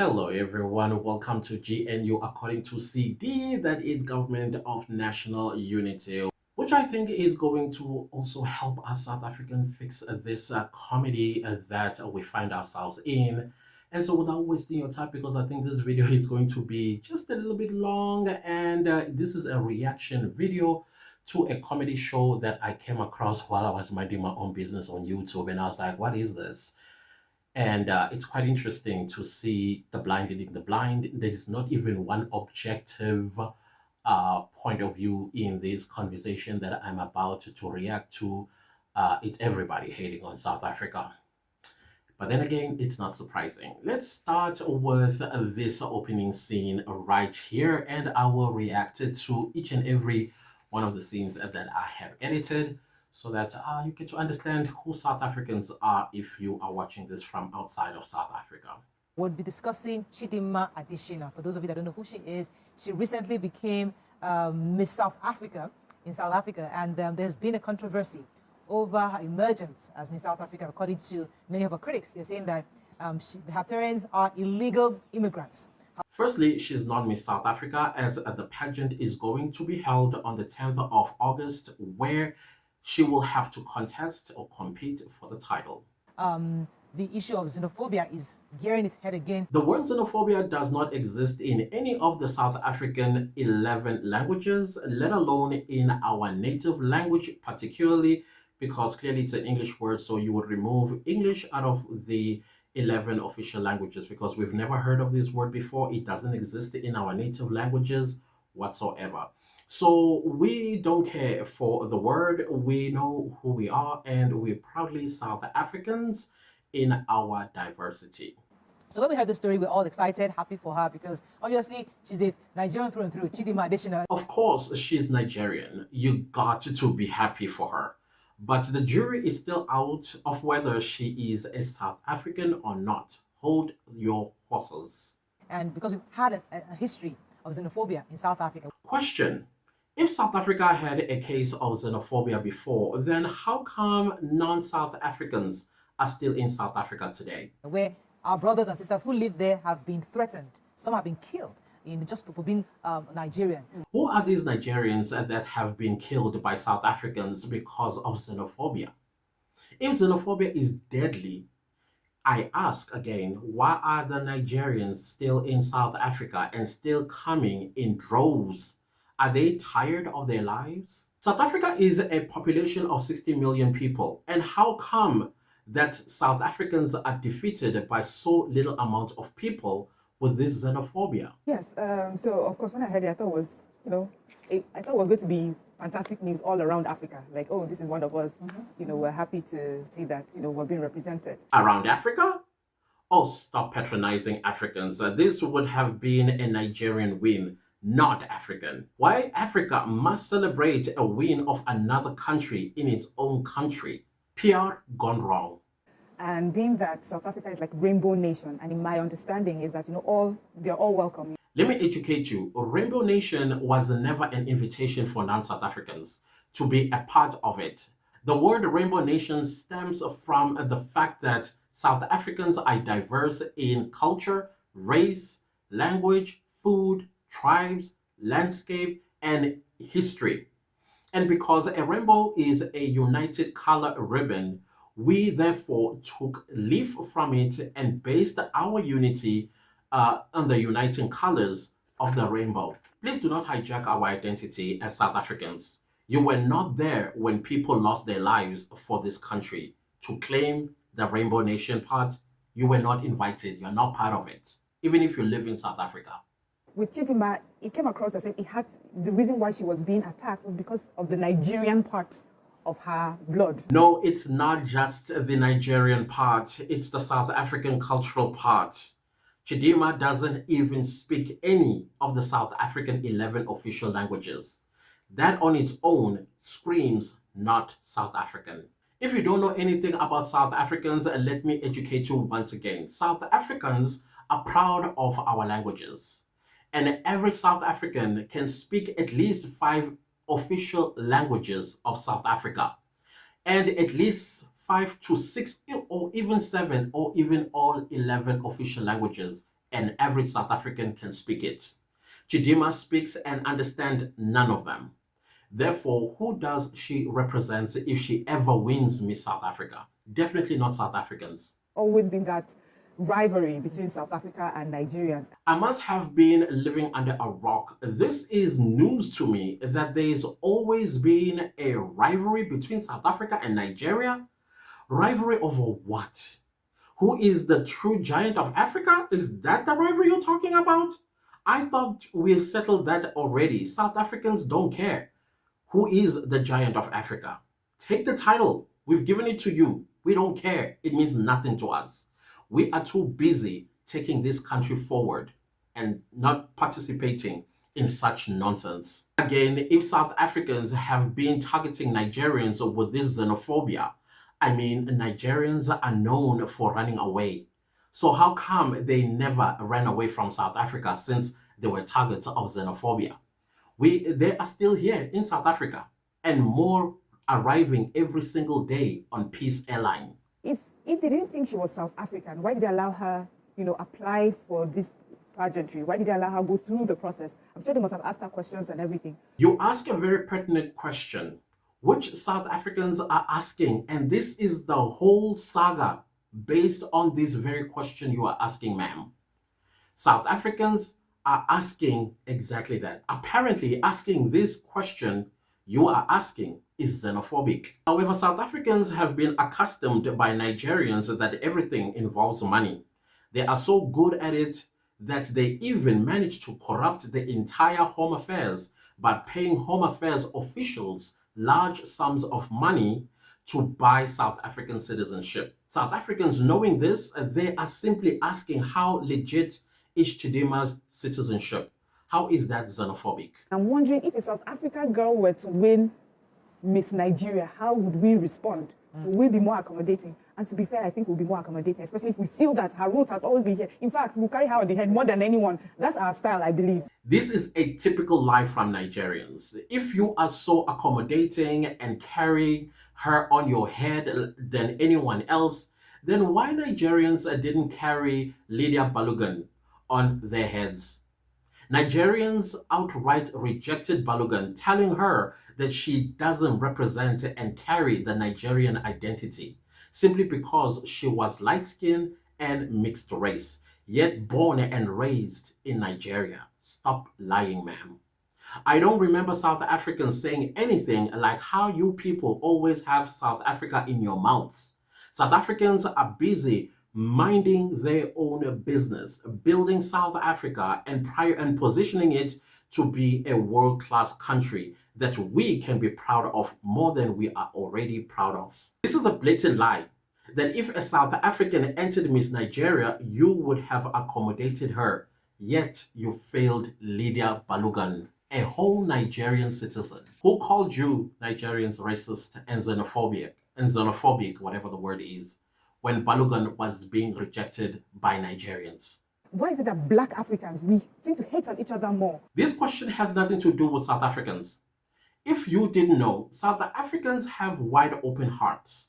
Hello everyone, welcome to GNU according to CD, that is Government of National Unity, which I think is going to also help us South African fix this comedy that we find ourselves in. And so without wasting your time, because I think this video is going to be just a little bit long, and this is a reaction video to a comedy show that I came across while I was minding my own business on YouTube, and I was like, what is this? And it's quite interesting to see the blind leading the blind. There's not even one objective point of view in this conversation that I'm about to react to. It's everybody hating on South Africa. But then again, it's not surprising. Let's start with this opening scene right here, and I will react to each and every one of the scenes that I have edited so that you get to understand who South Africans are if you are watching this from outside of South Africa. We'll be discussing Chidimma Adetshina. For those of you that don't know who she is, she recently became Miss South Africa in South Africa, and there's been a controversy over her emergence as Miss South Africa. According to many of her critics, they're saying that her parents are illegal immigrants. Firstly, she's not Miss South Africa, as the pageant is going to be held on the 10th of August, where she will have to contest or compete for the title. The issue of xenophobia is gearing its head again. The word xenophobia does not exist in any of the South African 11 languages, let alone in our native language, particularly because clearly it's an English word, so you would remove English out of the 11 official languages because we've never heard of this word before. It doesn't exist in our native languages whatsoever. So we don't care for the word. We know who we are, and we're proudly South Africans in our diversity. So when we heard the story, we're all excited, happy for her, because obviously she's a Nigerian through and through. Chidimma Adetshina. Of course, she's Nigerian. You got to be happy for her. But the jury is still out of whether she is a South African or not. Hold your horses. And because we've had a history of xenophobia in South Africa. Question. If South Africa had a case of xenophobia before, then how come non-South Africans are still in South Africa today? Where our brothers and sisters who live there have been threatened. Some have been killed just for being Nigerian. Who are these Nigerians that have been killed by South Africans because of xenophobia? If xenophobia is deadly, I ask again, why are the Nigerians still in South Africa and still coming in droves? Are they tired of their lives? South Africa is a population of 60 million people. And how come that South Africans are defeated by so little amount of people with this xenophobia? Yes, so of course when I heard it, I thought it was, I thought it was going to be fantastic news all around Africa. Like, oh, this is one of us. We're happy to see that, we're being represented. Around Africa? Oh, stop patronizing Africans. This would have been a Nigerian win, not African. Why Africa must celebrate a win of another country in its own country? PR gone wrong. And being that South Africa is like Rainbow Nation, and in my understanding is that, they're all welcome. Let me educate you. Rainbow Nation was never an invitation for non-South Africans to be a part of it. The word Rainbow Nation stems from the fact that South Africans are diverse in culture, race, language, food, tribes, landscape, and history. And because a rainbow is a united color ribbon, we therefore took leaf from it and based our unity on the uniting colors of the rainbow. Please do not hijack our identity as South Africans. You were not there when people lost their lives for this country. To claim the Rainbow Nation part, you were not invited. You're not part of it, even if you live in South Africa. With Chidimma, it came across as if the reason why she was being attacked was because of the Nigerian part of her blood. No, it's not just the Nigerian part, it's the South African cultural part. Chidimma doesn't even speak any of the South African 11 official languages. That on its own screams not South African. If you don't know anything about South Africans, let me educate you once again. South Africans are proud of our languages. And every South African can speak at least 5 official languages of South Africa, and at least 5 to 6 or even 7 or even all 11 official languages and average South African can speak it. Chidimma speaks and understands none of them. Therefore, who does she represent if she ever wins Miss South Africa? Definitely not South Africans. Always been that rivalry between South Africa and Nigerians. I must have been living under a rock. This is news to me that there's always been a rivalry between South Africa and Nigeria. Rivalry over what? Who is the true giant of Africa? Is that the rivalry you're talking about? I thought we settled that already. South Africans don't care. Who is the giant of Africa? Take the title. We've given it to you. We don't care. It means nothing to us. We are too busy taking this country forward and not participating in such nonsense. Again, if South Africans have been targeting Nigerians with this xenophobia, I mean, Nigerians are known for running away. So how come they never ran away from South Africa since they were targets of xenophobia? They are still here in South Africa, and more arriving every single day on Peace Airline. If they didn't think she was South African, why did they allow her, apply for this pageantry? Why did they allow her go through the process? I'm sure they must have asked her questions and everything. You ask a very pertinent question, which South Africans are asking, and this is the whole saga based on this very question you are asking, ma'am. South Africans are asking exactly that. Apparently, asking this question you are asking is xenophobic. However, South Africans have been accustomed by Nigerians that everything involves money. They are so good at it that they even manage to corrupt the entire Home Affairs by paying Home Affairs officials large sums of money to buy South African citizenship. South Africans, knowing this, they are simply asking how legit is Chidimma's citizenship. How is that xenophobic? I'm wondering if a South African girl were to win Miss Nigeria, how would we respond? Will we be more accommodating? And to be fair, I think we'll be more accommodating, especially if we feel that her roots has always been here. In fact, we'll carry her on the head more than anyone. That's our style, I believe. This is a typical lie from Nigerians. If you are so accommodating and carry her on your head than anyone else, then why Nigerians didn't carry Lydia Balogun on their heads? Nigerians outright rejected Balogun, telling her that she doesn't represent and carry the Nigerian identity simply because she was light-skinned and mixed race, yet born and raised in Nigeria. Stop lying, ma'am. I don't remember South Africans saying anything like how you people always have South Africa in your mouths. South Africans are busy minding their own business, building South Africa and positioning it to be a world-class country that we can be proud of more than we are already proud of. This is a blatant lie that if a South African entered Miss Nigeria, you would have accommodated her, yet you failed Lydia Balogun, a whole Nigerian citizen. Who called you Nigerians racist and xenophobic, whatever the word is, when Balogun was being rejected by Nigerians? Why is it that Black Africans, we seem to hate on each other more? This question has nothing to do with South Africans. If you didn't know, South Africans have wide open hearts.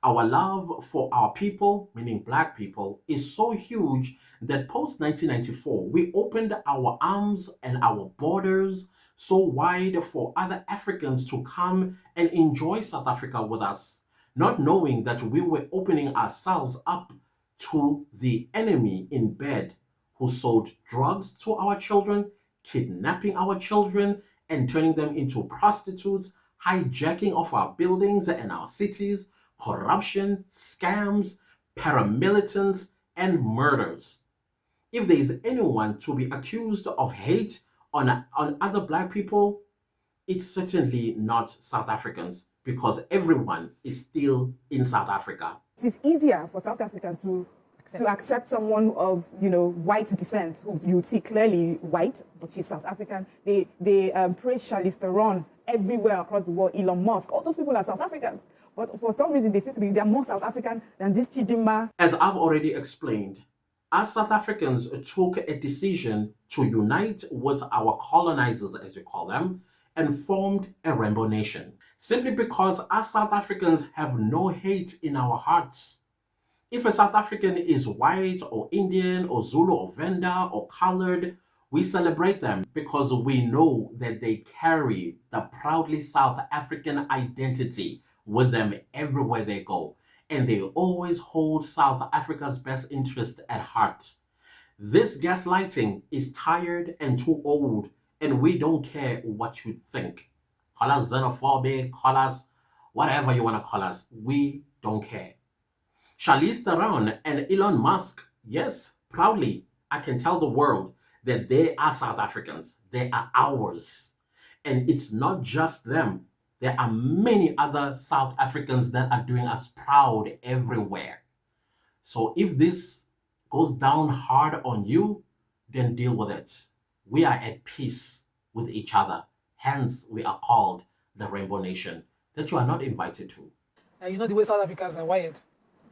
Our love for our people, meaning Black people, is so huge that post-1994, we opened our arms and our borders so wide for other Africans to come and enjoy South Africa with us, not knowing that we were opening ourselves up to the enemy in bed who sold drugs to our children, kidnapping our children, and turning them into prostitutes, hijacking of our buildings and our cities, corruption, scams, paramilitants, and murders. If there is anyone to be accused of hate on other Black people, it's certainly not South Africans, because everyone is still in South Africa. It's easier for South Africans to accept someone of, white descent, who you would see clearly white, but she's South African. They praise Charlize Theron everywhere across the world, Elon Musk. All those people are South Africans. But for some reason, they're more South African than this Chidimma. As I've already explained, as South Africans took a decision to unite with our colonizers, as you call them, and formed a rainbow nation. Simply because us South Africans have no hate in our hearts. If a South African is white or Indian or Zulu or Venda or colored, we celebrate them because we know that they carry the proudly South African identity with them everywhere they go. And they always hold South Africa's best interest at heart. This gaslighting is tired and too old, and we don't care what you think. Call us xenophobic, call us whatever you want to call us. We don't care. Charlize Theron and Elon Musk, yes, proudly, I can tell the world that they are South Africans. They are ours. And it's not just them. There are many other South Africans that are doing us proud everywhere. So if this goes down hard on you, then deal with it. We are at peace with each other. Hence, we are called the Rainbow Nation that you are not invited to. You know the way South Africans are wired.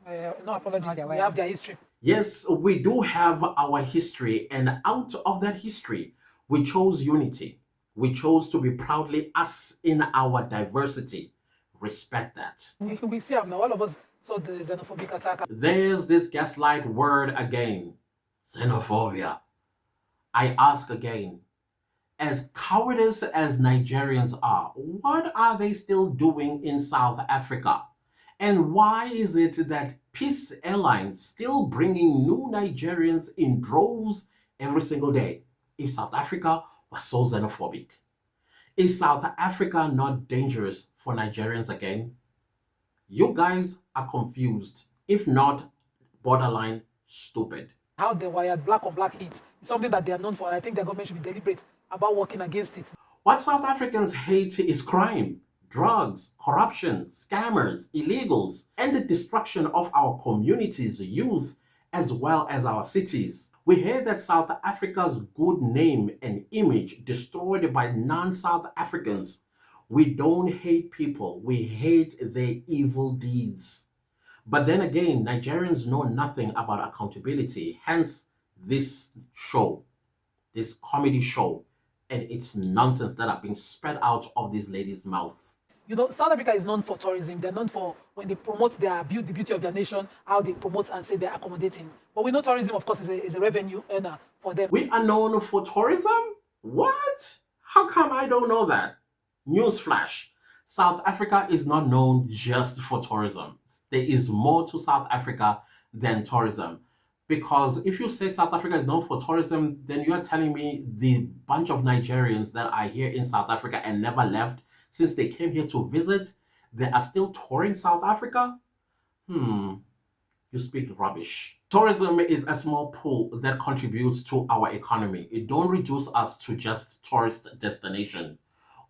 No apologies. We have their history. Yes, we do have our history, and out of that history, we chose unity. We chose to be proudly us in our diversity. Respect that. We see them now. All of us saw the xenophobic attack. There's this gaslight word again, xenophobia. I ask again, as cowardice as Nigerians are, what are they still doing in South Africa? And why is it that Peace Airlines still bringing new Nigerians in droves every single day if South Africa was so xenophobic? Is South Africa not dangerous for Nigerians again? You guys are confused, if not borderline stupid. How they wired black on black hate is something that they are known for, and I think the government should be deliberate about working against it. What South Africans hate is crime, drugs, corruption, scammers, illegals, and the destruction of our communities, youth, as well as our cities. We hear that South Africa's good name and image destroyed by non-South Africans. We don't hate people, we hate their evil deeds. But then again, Nigerians know nothing about accountability, hence this show, this comedy show, and it's nonsense that are being spread out of this lady's mouth. You know, South Africa is known for tourism. They're known for when they promote the beauty of their nation, how they promote and say they're accommodating. But we know tourism, of course, is a revenue earner for them. We are known for tourism? What? How come I don't know that? Newsflash. South Africa is not known just for tourism. There is more to South Africa than tourism. Because if you say South Africa is known for tourism, then you are telling me the bunch of Nigerians that are here in South Africa and never left since they came here to visit, they are still touring South Africa? You speak rubbish. Tourism is a small pool that contributes to our economy. It don't reduce us to just tourist destination.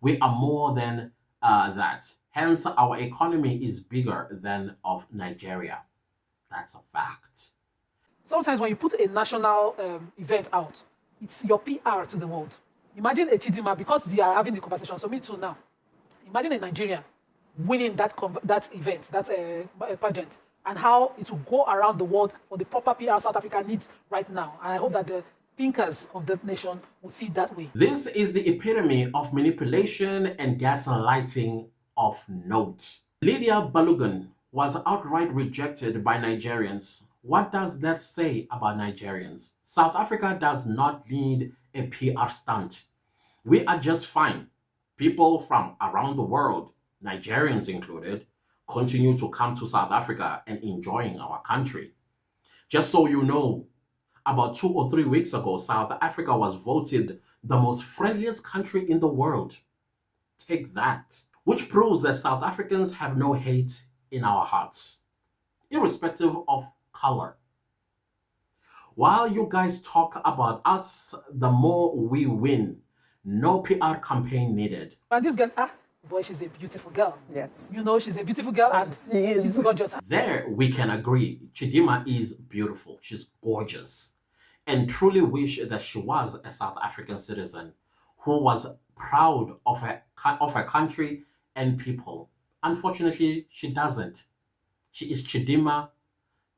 We are more than that. Hence, our economy is bigger than of Nigeria. That's a fact. Sometimes when you put a national event out, it's your PR to the world. Imagine a Chidimma, because they are having the conversation, so me too now. Imagine a Nigerian winning that event, that pageant, and how it will go around the world for the proper PR South Africa needs right now. And I hope that the thinkers of the nation will see it that way. This is the epitome of manipulation and gaslighting of note. Lydia Balogun was outright rejected by Nigerians. What does that say about Nigerians? South Africa does not need a PR stunt. We are just fine. People from around the world, Nigerians included, continue to come to South Africa and enjoying our country. Just so you know, about 2 or 3 weeks ago, South Africa was voted the most friendliest country in the world. Take that. Which proves that South Africans have no hate in our hearts, irrespective of color. While you guys talk about us, the more we win. No PR campaign needed. And this girl, boy, she's a beautiful girl. Yes. You know, she's a beautiful girl and she's gorgeous. There we can agree. Chidimma is beautiful. She's gorgeous. And truly wish that she was a South African citizen who was proud of her country and people. Unfortunately, she doesn't. She is Chidimma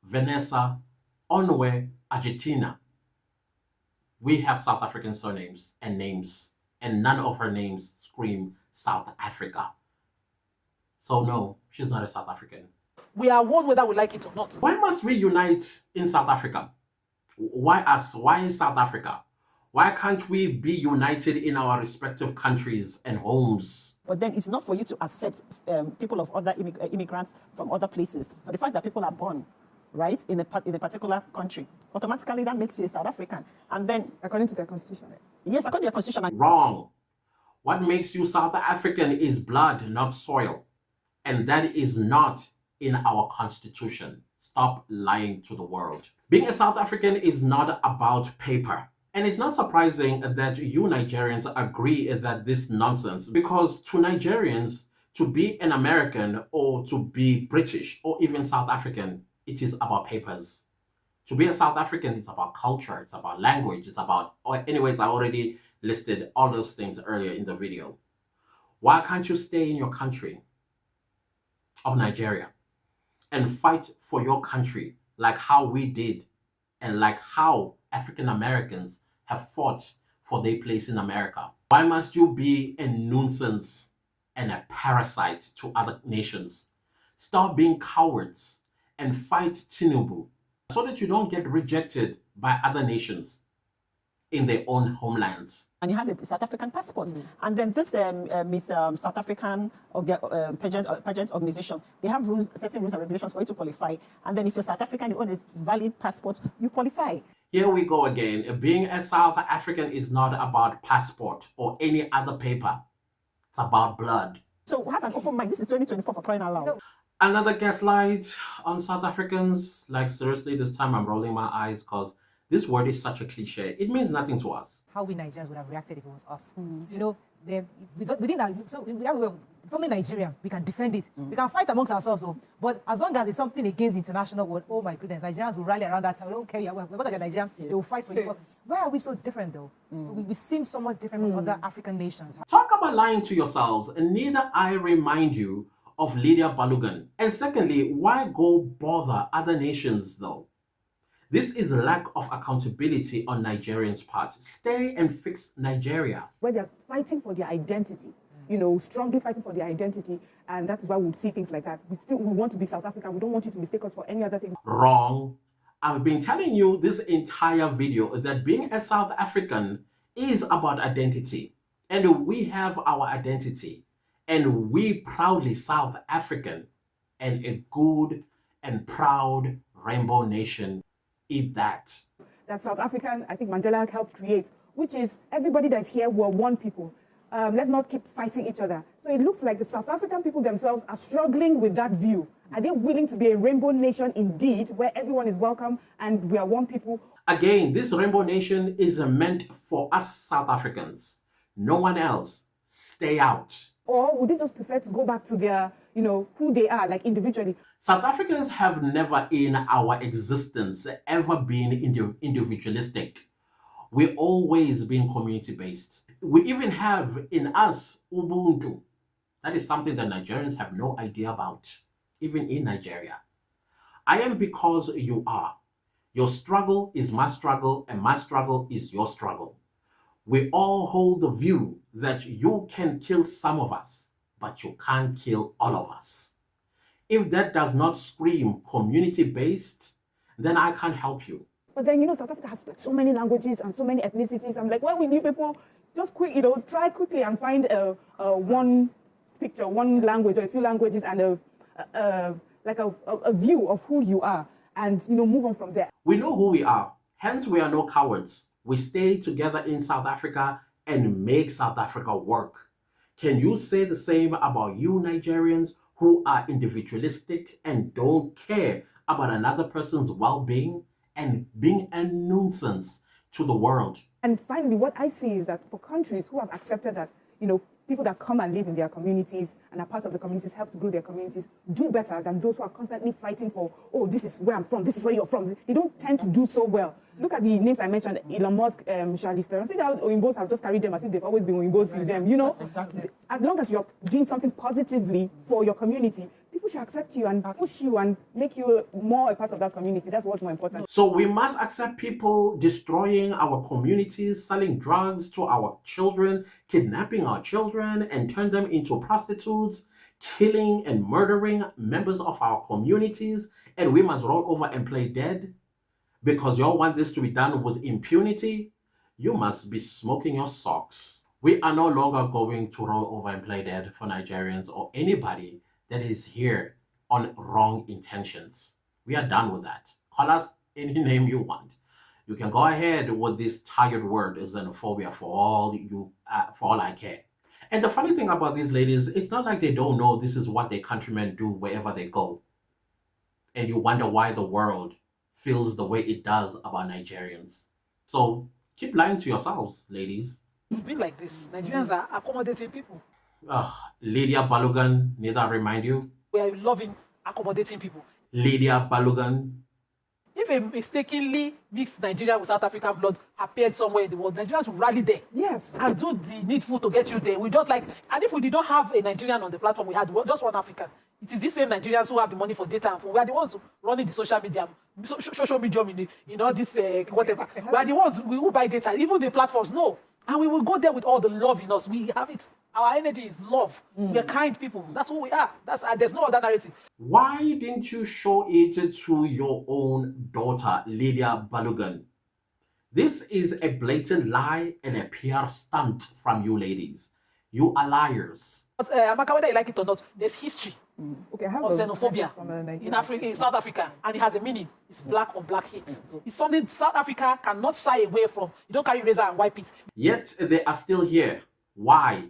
Vanessa Onwe Adetshina. We have South African surnames and names, and none of her names scream South Africa. So no, she's not a South African. We are one whether we like it or not. Why must we unite in South Africa? Why us? Why South Africa? Why can't we be united in our respective countries and homes? But then it's not for you to accept people of other immigrants from other places. But the fact that people are born, right, in a particular country, automatically that makes you a South African. And then, According to their constitution. yes, according to your constitution. Wrong. What makes you South African is blood, not soil. And that is not in our constitution. Stop lying to the world. Being a South African is not about paper. And it's not surprising that you Nigerians agree that this nonsense, because to Nigerians, to be an American or to be British or even South African, it is about papers. To be a South African, it's about culture, it's about language, it's about, anyways, I already listed all those things earlier in the video. Why can't you stay in your country of Nigeria and fight for your country like how we did and like how African Americans have fought for their place in America? Why must you be a nuisance and a parasite to other nations? Stop being cowards and fight Tinubu so that you don't get rejected by other nations in their own homelands. And you have a South African passport. And then this Miss South African pageant organization, they have certain rules and regulations for you to qualify. And then if you're South African, you own a valid passport, you qualify. Here we go again. Being a South African is not about passport or any other paper. It's about blood. So have an open mind. This is 2024 for crying out loud. Another gaslight on South Africans. Like seriously, this time I'm rolling my eyes because this word is such a cliche. It means nothing to us. How we Nigerians would have reacted if it was us. You know, within that, so we have something Nigerian, we can defend it. We can fight amongst ourselves. But as long as it's something against the international world, oh my goodness, Nigerians will rally around that. So I don't care. We're not like Nigerian. They will fight for you. But why are we so different though? We seem somewhat different from other African nations. Talk about lying to yourselves. And neither I remind you of Lydia Balugan. And secondly, why go bother other nations though? This is lack of accountability on Nigerians' part. Stay and fix Nigeria. Where they're fighting for their identity, you know, strongly fighting for their identity. And that is why we see things like that. We want to be South African. We don't want you to mistake us for any other thing. Wrong. I've been telling you this entire video that being a South African is about identity. And we have our identity. And we proudly South African and a good and proud rainbow nation. Eat that. That South African, I think Mandela helped create, which is everybody that's here, we're one people. Let's not keep fighting each other. So it looks like the South African people themselves are struggling with that view. Are they willing to be a rainbow nation indeed, where everyone is welcome and we are one people? Again, this rainbow nation is meant for us South Africans. No one else. Stay out. Or would they just prefer to go back to their, you know, who they are, like individually? South Africans have never in our existence ever been individualistic. We've always been community-based. We even have in us Ubuntu. That is something that Nigerians have no idea about, even in Nigeria. I am because you are. Your struggle is my struggle, and my struggle is your struggle. We all hold the view that you can kill some of us, but you can't kill all of us. If that does not scream community-based, then I can't help you. But then, you know, South Africa has like so many languages and so many ethnicities. I'm like, why we need people just quick, you know, try quickly and find one picture, one language or a few languages and a view of who you are and, you know, move on from there. We know who we are. Hence, we are no cowards. We stay together in South Africa and make South Africa work. Can you say the same about you Nigerians who are individualistic and don't care about another person's well-being and being a nuisance to the world? And finally, what I see is that for countries who have accepted that, you know, people that come and live in their communities and are part of the communities, help to grow their communities, do better than those who are constantly fighting for, oh, this is where I'm from, this is where you're from. They don't tend to do so well. Look at the names I mentioned, Elon Musk, Charlize Theron. See how Oyimbos have just carried them as if they've always been Oyimbos with them, you know? Exactly. As long as you're doing something positively for your community, people should accept you and push you and make you more a part of that community. That's what's more important. So we must accept people destroying our communities, selling drugs to our children, kidnapping our children and turn them into prostitutes, killing and murdering members of our communities, and we must roll over and play dead because you all want this to be done with impunity, you must be smoking your socks. We are no longer going to roll over and play dead for Nigerians or anybody that is here on wrong intentions. We are done with that. Call us any name you want. You can go ahead with this tired word xenophobia for all I care. And the funny thing about these ladies, it's not like they don't know this is what their countrymen do wherever they go. And you wonder why the world feels the way it does about Nigerians. So keep lying to yourselves, ladies. It's been like this. Nigerians are accommodating people. Lydia Balogun, need I remind you? We are loving accommodating people. Lydia Balogun. If a mistakenly mixed Nigeria with South African blood appeared somewhere in the world, Nigerians will rally there. Yes. And do the needful to get you there. We just like, and if we did not have a Nigerian on the platform, we had just one African. It is these same Nigerians who have the money for data and phone. We are the ones running the social media, social media, all this, whatever. We are the ones who buy data, even the platforms, no. And we will go there with all the love in us. We have it. Our energy is love. We are kind people. That's who we are. There's no other narrative. Why didn't you show it to your own daughter, Lydia Balogun? This is a blatant lie and a PR stunt from you ladies. You are liars. But Amaka, whether you like it or not, there's history Okay, I have of a xenophobia from a Nigerian in Africa, in South Africa, and it has a meaning. It's black on black hate. It's something South Africa cannot shy away from. You don't carry razor and wipe it. Yet they are still here. Why?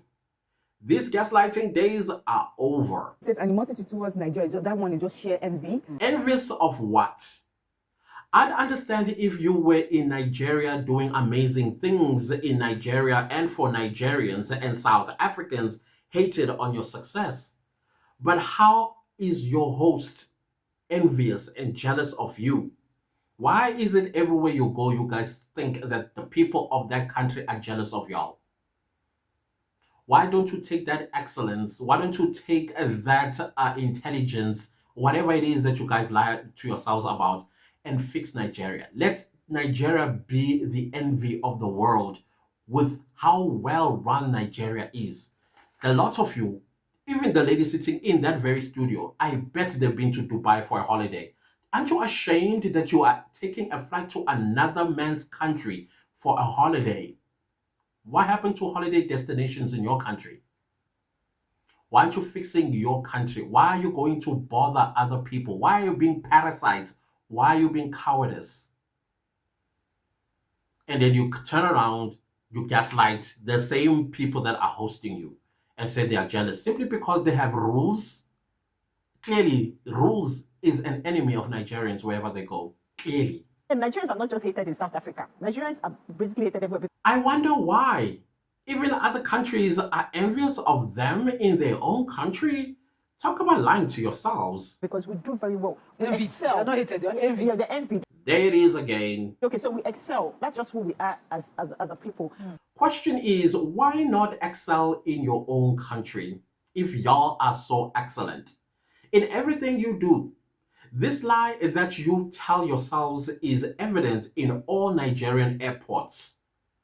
These gaslighting days are over. It says animosity towards Nigeria. That one is just sheer envy. Envious of what? I'd understand if you were in Nigeria doing amazing things in Nigeria and for Nigerians and South Africans hated on your success. But how is your host envious and jealous of you? Why is it everywhere you go, you guys think that the people of that country are jealous of y'all? Why don't you take that excellence? Why don't you take that intelligence, whatever it is that you guys lie to yourselves about, and fix Nigeria? Let Nigeria be the envy of the world with how well run Nigeria is. A lot of you, even the lady sitting in that very studio, I bet they've been to Dubai for a holiday. Aren't you ashamed that you are taking a flight to another man's country for a holiday? What happened to holiday destinations in your country? Why aren't you fixing your country? Why are you going to bother other people? Why are you being parasites? Why are you being cowardice? And then you turn around, you gaslight the same people that are hosting you and say they are jealous simply because they have rules. Clearly, rules is an enemy of Nigerians wherever they go. Clearly. And Nigerians are not just hated in South Africa. Nigerians are basically hated everywhere. I wonder why. Even other countries are envious of them in their own country. Talk about lying to yourselves. Because we do very well. We Envy. excel. They're not hated, they're envied. Yeah, they're envied. There it is again. Okay, so we excel. That's just who we are as a people. Question is, why not excel in your own country if y'all are so excellent in everything you do? This lie that you tell yourselves is evident in all Nigerian airports.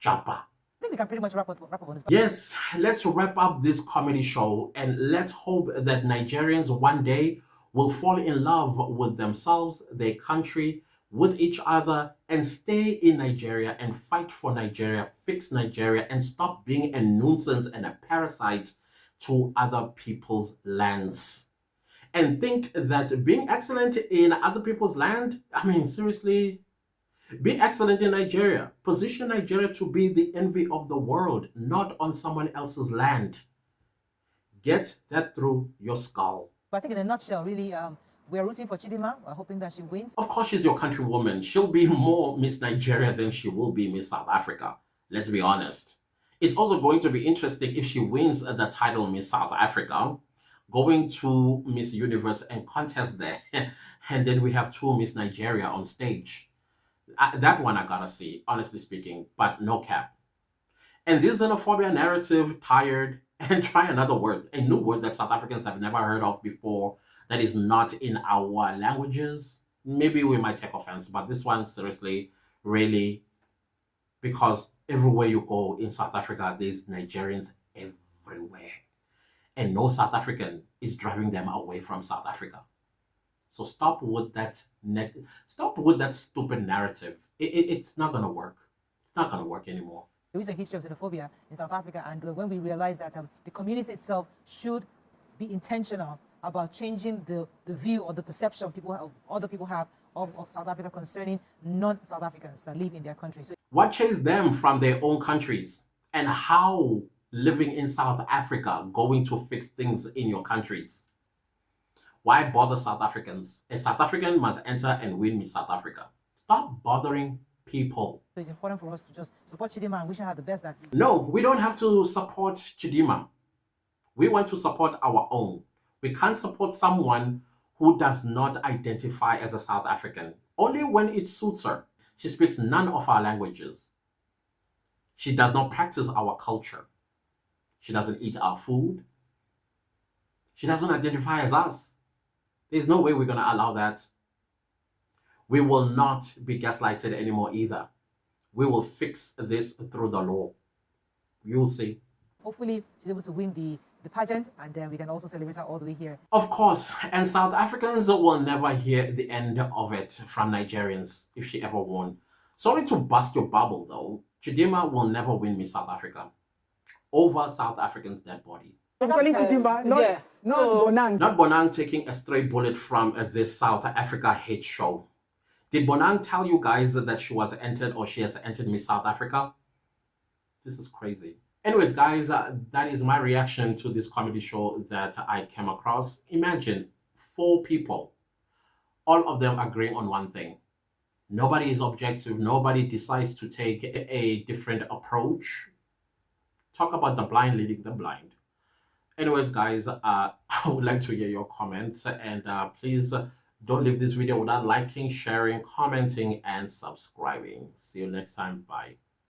Japa. I think we can pretty much wrap up on this. Yes, let's wrap up this comedy show and let's hope that Nigerians one day will fall in love with themselves, their country, with each other, and stay in Nigeria and fight for Nigeria, fix Nigeria, and stop being a nuisance and a parasite to other people's lands. And think that being excellent in other people's land, I mean, seriously, be excellent in Nigeria. Position Nigeria to be the envy of the world, not on someone else's land. Get that through your skull. But I think in a nutshell, really, we're rooting for Chidimma. We're hoping that she wins. Of course, she's your countrywoman. She'll be more Miss Nigeria than she will be Miss South Africa. Let's be honest. It's also going to be interesting if she wins the title Miss South Africa, going to Miss Universe and contest there. And then we have two Miss Nigeria on stage. That one I gotta see, honestly speaking, but no cap. And this xenophobia narrative, tired, and try another word, a new word that South Africans have never heard of before, that is not in our languages. Maybe we might take offense, but this one, seriously, really, because everywhere you go in South Africa, there's Nigerians everywhere. and no South African is driving them away from South Africa. So stop with that stupid narrative. It's not gonna work. It's not gonna work anymore. There is a history of xenophobia in South Africa, and when we realize that the community itself should be intentional about changing the view or the perception other people have of South Africa concerning non-South Africans that live in their country. So what chased them from their own countries, and how living in South Africa going to fix things in your countries? Why bother South Africans? A South African must enter and win Miss South Africa. Stop bothering people. it's important for us to just support Chidimma and wish her the best. That No, we don't have to support Chidimma. We want to support our own. We can't support someone who does not identify as a South African, only when it suits her. She speaks none of our languages. She does not practice our culture. She doesn't eat our food. She doesn't identify as us. There's no way we're going to allow that. We will not be gaslighted anymore either. We will fix this through the law. You will see. hopefully she's able to win the pageant, and then we can also celebrate her all the way here. Of course, and South Africans will never hear the end of it from Nigerians if she ever won. Sorry to bust your bubble though, Chidimma will never win Miss South Africa over South Africans' dead body. I'm calling Chidimma, not Bonang. Not Bonang taking a stray bullet from this South Africa hate show. Did Bonang tell you guys that she was entered, or she has entered Miss South Africa? This is crazy. Anyways, guys, that is my reaction to this comedy show that I came across. Imagine 4 people, all of them agreeing on one thing. Nobody is objective. Nobody decides to take a different approach. Talk about the blind leading the blind. Anyways, guys, I would like to hear your comments, and please don't leave this video without liking, sharing, commenting, and subscribing. See you next time. Bye.